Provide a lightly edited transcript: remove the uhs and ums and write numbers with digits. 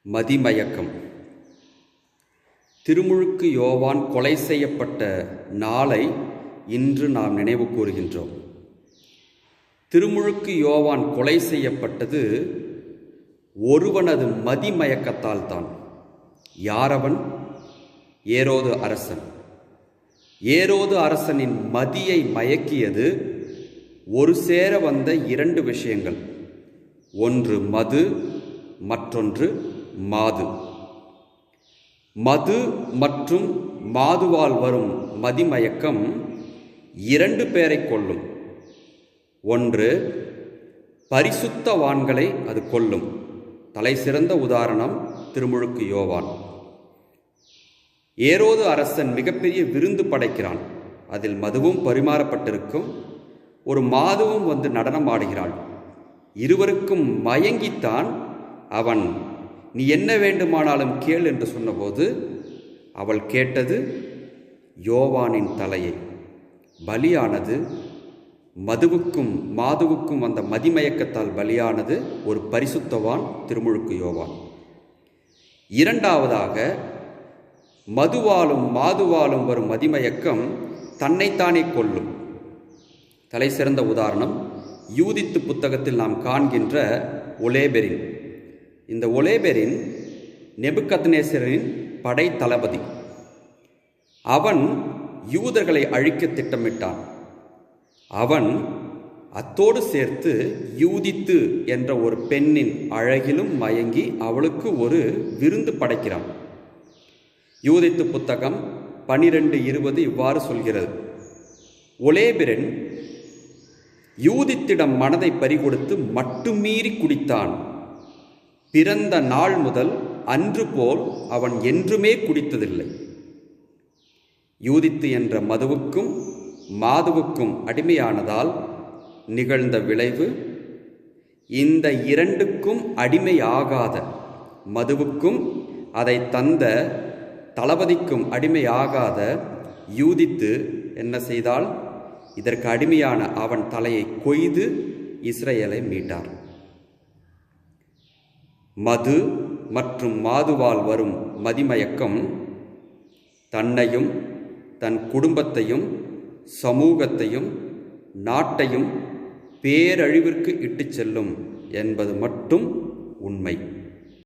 மதிமயக்கம். திருமுழுக்கு யோவான் கொலை செய்யப்பட்ட நாளை இன்று நாம் நினைவு கூறுகின்றோம். திருமுழுக்கு யோவான் கொலை செய்யப்பட்டது ஒருவனது மதிமயக்கத்தால் தான். யாரவன்? ஏரோது அரசன். ஏரோது அரசனின் மதியை மயக்கியது ஒரு சேர வந்த இரண்டு விஷயங்கள். ஒன்று மது, மற்றொன்று மாது. மது மற்றும் மாதுவால் வரும் மதிமயக்கம் இரண்டு பேரை கொல்லும். ஒன்று பரிசுத்தவான்களை அது கொல்லும். தலை சிறந்த உதாரணம் திருமுழுக்கு யோவான். ஏரோது அரசன் மிகப்பெரிய விருந்து படைக்கிறான். அதில் மதுவும் பரிமாறப்பட்டிருக்கும். ஒரு மாதுவும் வந்து நடனம் ஆடுகிறாள். இருவருக்கும் மயங்கித்தான் அவன் நீ என்ன வேண்டுமானாலும் கேள் என்று சொன்னபோது அவள் கேட்டது யோவானின் தலையை. பலியானது மதுவுக்கும் மாதுவுக்கும் வந்த மதிமயக்கத்தால் பலியானது ஒரு பரிசுத்தவான், திருமுழுக்கு யோவான். இரண்டாவதாக, மதுவாலும் மாதுவாலும் வரும் மதிமயக்கம் தன்னைத்தானே கொல்லும். தலை சிறந்த உதாரணம் யூதித்து புத்தகத்தில் நாம் காண்கின்ற ஒலேபெரின். இந்த ஒலேபெரின் நெபுக்கத்நேசரின் படை தளபதி. அவன் யூதர்களை அழிக்க திட்டமிட்டான். அவன் அத்தோடு சேர்த்து யூதித்து என்ற ஒரு பெண்ணின் அழகிலும் மயங்கி அவளுக்கு ஒரு விருந்து படைக்கிறான். யூதித்து புத்தகம் 12:20 இவ்வாறு சொல்கிறது: ஒலேபெரின் யூதித்திடம் மனதை பறிகொடுத்து மட்டுமீறி குடித்தான். பிறந்த நாள் முதல் அன்று போல் அவன் என்றுமே குடித்ததில்லை. யூதித்து என்ற மதுவுக்கும் மாதுவுக்கும் அடிமையானதால் நிகழ்ந்த விளைவு, இந்த இரண்டுக்கும் அடிமையாகாத மதுவுக்கும் அதை தந்த தளபதிக்கும் அடிமையாகாத யூதித்து என்ன செய்தால், இதற்கு அடிமையான அவன் தலையை கொய்து இஸ்ரவேலை மீட்டார். மது மற்றும் மாதுவால் வரும் மதிமயக்கம் தன்னையும் தன் குடும்பத்தையும் சமூகத்தையும் நாட்டையும் பேரழிவிற்கு இட்டுச் செல்லும் என்பது மட்டும் உண்மை.